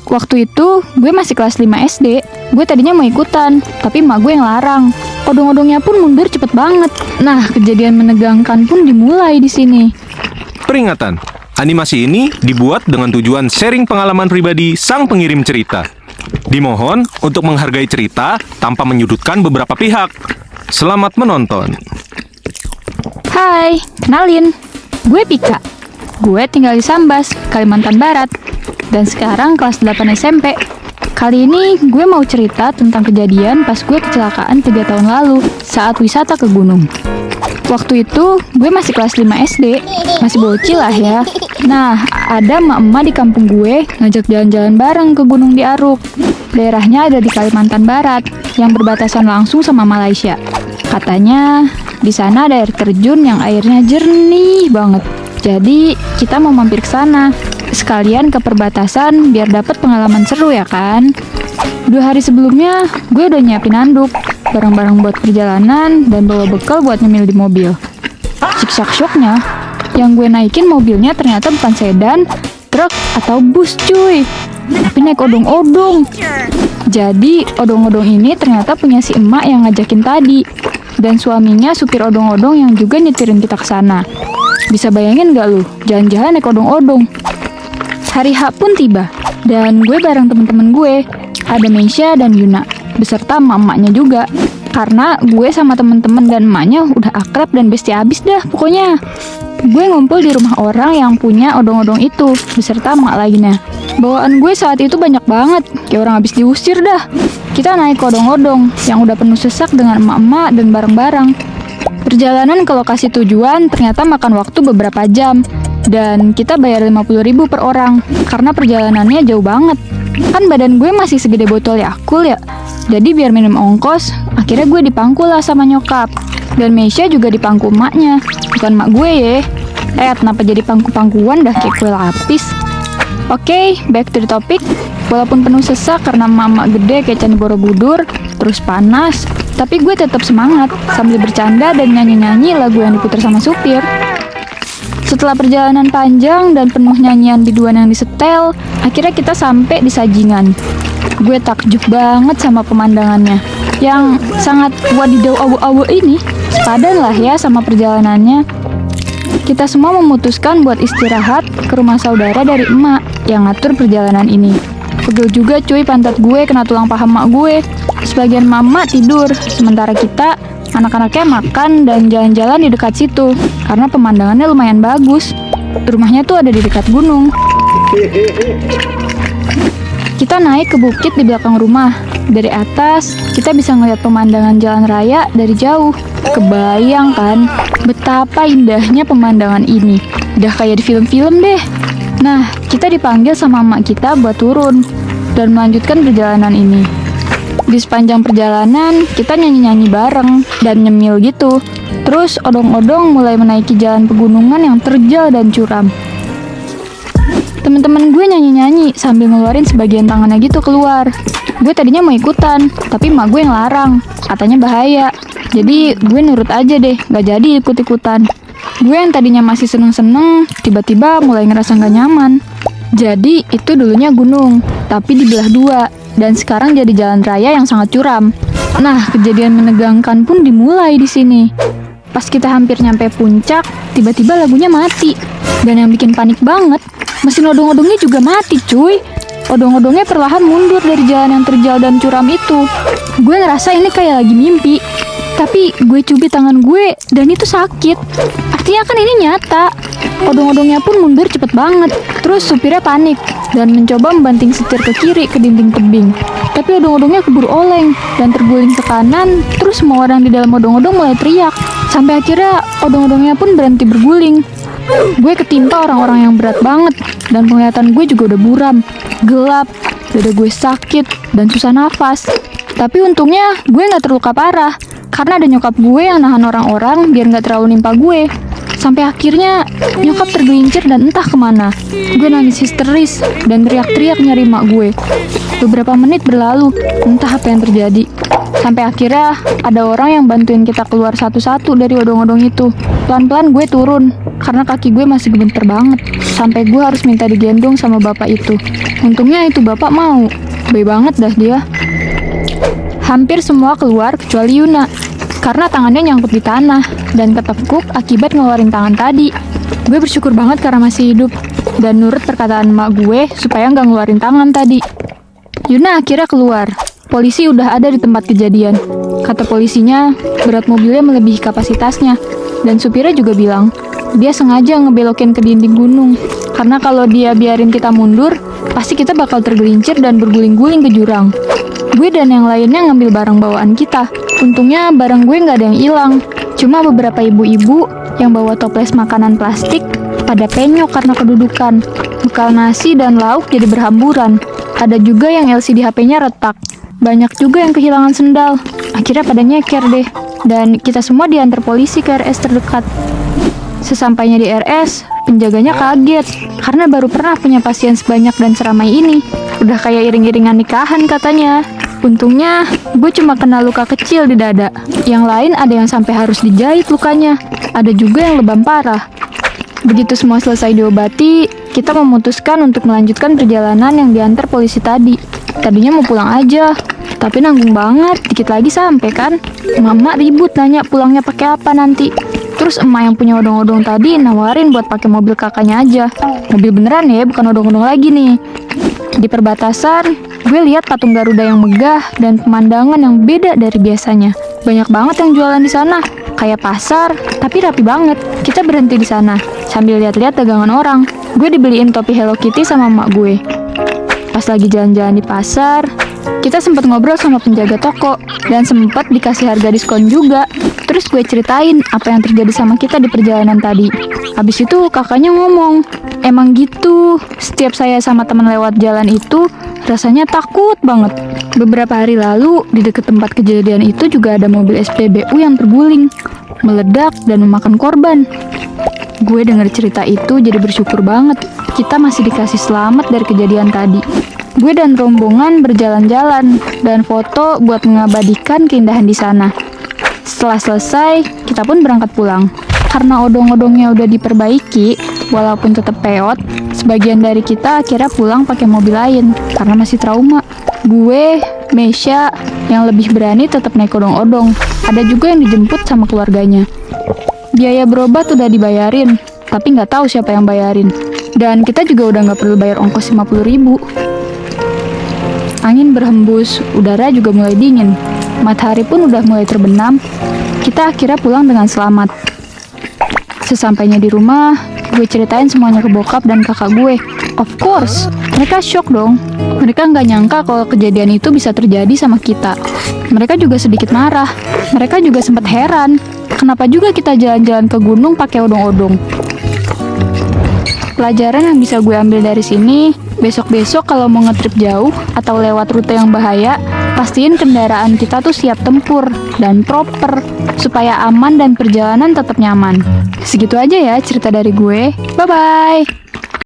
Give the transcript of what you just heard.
Waktu itu gue masih kelas 5 SD. Gue tadinya mau ikutan, tapi emak gue yang larang. Odong-odongnya pun mundur cepet banget. Nah, kejadian menegangkan pun dimulai di sini. Peringatan, animasi ini dibuat dengan tujuan sharing pengalaman pribadi sang pengirim cerita. Dimohon untuk menghargai cerita tanpa menyudutkan beberapa pihak. Selamat menonton. Hai, kenalin. Gue Pika. Gue tinggal di Sambas, Kalimantan Barat. Dan sekarang kelas 8 SMP. Kali ini gue mau cerita tentang kejadian pas gue kecelakaan 3 tahun lalu saat wisata ke gunung. Waktu itu gue masih kelas 5 SD, masih bocil lah ya. Nah, ada emak-emak di kampung gue ngajak jalan-jalan bareng ke Gunung di Aruk. Daerahnya ada di Kalimantan Barat yang berbatasan langsung sama Malaysia. Katanya di sana ada air terjun yang airnya jernih banget. Jadi kita mau mampir ke sana. Sekalian ke perbatasan biar dapat pengalaman seru ya kan. 2 hari sebelumnya gue udah nyiapin handuk, barang-barang buat perjalanan, dan bawa bekal buat nyemil di mobil. Syok-syoknya, yang gue naikin mobilnya ternyata bukan sedan, truk, atau bus cuy, tapi naik odong-odong. Jadi odong-odong ini ternyata punya si emak yang ngajakin tadi, dan suaminya supir odong-odong yang juga nyetirin kita ke sana. Bisa bayangin gak lu, jalan-jalan naik odong-odong. Hari H pun tiba, dan gue bareng temen-temen gue, ada Meisha dan Yuna, beserta emak-emaknya juga. Karena gue sama temen-temen dan emaknya udah akrab dan bestie abis dah pokoknya. Gue ngumpul di rumah orang yang punya odong-odong itu, beserta emak lainnya. Bawaan gue saat itu banyak banget, kayak orang abis diusir dah. Kita naik ke odong-odong, yang udah penuh sesak dengan emak-emak dan barang-barang. Perjalanan ke lokasi tujuan ternyata makan waktu beberapa jam. Dan kita bayar 50.000 per orang, karena perjalanannya jauh banget. Kan badan gue masih segede botol Yakult ya. Jadi biar minim ongkos, akhirnya gue dipangku lah sama nyokap. Dan Meisha juga dipangku emaknya, bukan emak gue ya. Kenapa jadi pangku-pangkuan dah kayak kue lapis. Oke, back to the topic. Walaupun penuh sesak karena emak-emak gede kayak Candi Borobudur, terus panas, tapi gue tetap semangat sambil bercanda dan nyanyi-nyanyi lagu yang diputar sama supir. Setelah perjalanan panjang dan penuh nyanyian biduan yang disetel, akhirnya kita sampai di Sajingan. Gue takjub banget sama pemandangannya, yang sangat wadidaw awu-awu ini. Sepadan lah ya sama perjalanannya. Kita semua memutuskan buat istirahat ke rumah saudara dari emak yang ngatur perjalanan ini. Pegel juga cuy pantat gue kena tulang paha emak gue. Sebagian mama tidur, sementara kita anak-anaknya makan dan jalan-jalan di dekat situ karena pemandangannya lumayan bagus. Rumahnya tuh ada di dekat gunung. Kita naik ke bukit di belakang rumah. Dari atas, kita bisa ngeliat pemandangan jalan raya dari jauh. Kebayang kan betapa indahnya pemandangan ini. Udah kayak di film-film deh. Nah, kita dipanggil sama emak kita buat turun dan melanjutkan perjalanan ini. Di sepanjang perjalanan, kita nyanyi-nyanyi bareng dan nyemil gitu. Terus odong-odong mulai menaiki jalan pegunungan yang terjal dan curam. Temen-temen gue nyanyi-nyanyi sambil ngeluarin sebagian tangannya gitu keluar. Gue tadinya mau ikutan, tapi emak gue yang larang. Katanya bahaya. Jadi gue nurut aja deh, gak jadi ikut-ikutan. Gue yang tadinya masih seneng-seneng, tiba-tiba mulai ngerasa gak nyaman. Jadi itu dulunya gunung, tapi dibelah 2. Dan sekarang jadi jalan raya yang sangat curam. Nah, kejadian menegangkan pun dimulai di sini. Pas kita hampir nyampe puncak, tiba-tiba lagunya mati. Dan yang bikin panik banget, mesin odong-odongnya juga mati cuy. Odong-odongnya perlahan mundur dari jalan yang terjal dan curam itu. Gue ngerasa ini kayak lagi mimpi. Tapi gue cubit tangan gue dan itu sakit. Artinya kan ini nyata. Odong-odongnya pun mundur cepet banget. Terus supirnya panik dan mencoba membanting setir ke kiri ke dinding tebing. Tapi odong-odongnya keburu oleng dan terguling ke kanan. Terus semua orang di dalam odong-odong mulai teriak. Sampai akhirnya odong-odongnya pun berhenti berguling. Gue ketimpa orang-orang yang berat banget. Dan penglihatan gue juga udah buram, gelap, dada gue sakit dan susah nafas. Tapi untungnya gue gak terluka parah. Karena ada nyokap gue yang nahan orang-orang biar gak terlalu nimpa gue. Sampai akhirnya nyokap tergelincir dan entah kemana. Gue nangis histeris dan teriak-teriak nyari emak gue. Beberapa menit berlalu, entah apa yang terjadi. Sampai akhirnya ada orang yang bantuin kita keluar satu-satu dari odong-odong itu. Pelan-pelan gue turun, karena kaki gue masih gemeter banget. Sampai gue harus minta digendong sama bapak itu. Untungnya itu bapak mau. Baik banget dah dia. Hampir semua keluar kecuali Yuna, karena tangannya nyangkut di tanah dan ketekuk akibat ngeluarin tangan tadi. Gue bersyukur banget karena masih hidup dan nurut perkataan emak gue supaya nggak ngeluarin tangan tadi. Yuna akhirnya keluar. Polisi udah ada di tempat kejadian. Kata polisinya, berat mobilnya melebihi kapasitasnya. Dan supirnya juga bilang, dia sengaja ngebelokin ke dinding gunung. Karena kalau dia biarin kita mundur, pasti kita bakal tergelincir dan berguling-guling ke jurang. Gue dan yang lainnya ngambil barang bawaan kita. Untungnya barang gue nggak ada yang hilang. Cuma beberapa ibu-ibu yang bawa toples makanan plastik pada penyok karena kedudukan. Bekal nasi dan lauk jadi berhamburan. Ada juga yang LCD HP-nya retak. Banyak juga yang kehilangan sendal. Akhirnya pada nyeker deh. Dan kita semua diantar polisi ke RS terdekat. Sesampainya di RS, penjaganya kaget karena baru pernah punya pasien sebanyak dan seramai ini. Udah kayak iring-iringan nikahan katanya. Untungnya, gue cuma kena luka kecil di dada. Yang lain ada yang sampai harus dijahit lukanya. Ada juga yang lebam parah. Begitu semua selesai diobati, kita memutuskan untuk melanjutkan perjalanan yang diantar polisi tadi. Tadinya mau pulang aja, tapi nanggung banget, dikit lagi sampai kan. Mama ribut nanya pulangnya pakai apa nanti. Terus emak yang punya odong-odong tadi nawarin buat pakai mobil kakaknya aja. Mobil beneran ya, bukan odong-odong lagi nih. Di perbatasan, gue lihat patung Garuda yang megah dan pemandangan yang beda dari biasanya. Banyak banget yang jualan di sana, kayak pasar, tapi rapi banget. Kita berhenti di sana, sambil lihat-lihat dagangan orang. Gue dibeliin topi Hello Kitty sama emak gue. Pas lagi jalan-jalan di pasar, kita sempat ngobrol sama penjaga toko, dan sempat dikasih harga diskon juga. Terus gue ceritain apa yang terjadi sama kita di perjalanan tadi. Habis itu kakaknya ngomong, emang gitu, setiap saya sama teman lewat jalan itu, rasanya takut banget. Beberapa hari lalu, di dekat tempat kejadian itu juga ada mobil SPBU yang terguling, meledak dan memakan korban. Gue dengar cerita itu jadi bersyukur banget. Kita masih dikasih selamat dari kejadian tadi. Gue dan rombongan berjalan-jalan dan foto buat mengabadikan keindahan di sana. Setelah selesai, kita pun berangkat pulang. Karena odong-odongnya udah diperbaiki, walaupun tetap peot, sebagian dari kita akhirnya pulang pakai mobil lain karena masih trauma. Gue, Mesya, yang lebih berani tetap naik odong-odong. Ada juga yang dijemput sama keluarganya. Biaya berobat udah dibayarin, tapi nggak tahu siapa yang bayarin. Dan kita juga udah nggak perlu bayar ongkos 50.000. Angin berhembus, udara juga mulai dingin. Matahari pun udah mulai terbenam. Kita akhirnya pulang dengan selamat. Sesampainya di rumah, gue ceritain semuanya ke bokap dan kakak gue. Of course, mereka shock dong. Mereka nggak nyangka kalau kejadian itu bisa terjadi sama kita. Mereka juga sedikit marah. Mereka juga sempat heran. Kenapa juga kita jalan-jalan ke gunung pakai odong-odong? Pelajaran yang bisa gue ambil dari sini, besok-besok kalau mau ngetrip jauh atau lewat rute yang bahaya, pastiin kendaraan kita tuh siap tempur dan proper supaya aman dan perjalanan tetap nyaman. Segitu aja ya cerita dari gue. Bye-bye!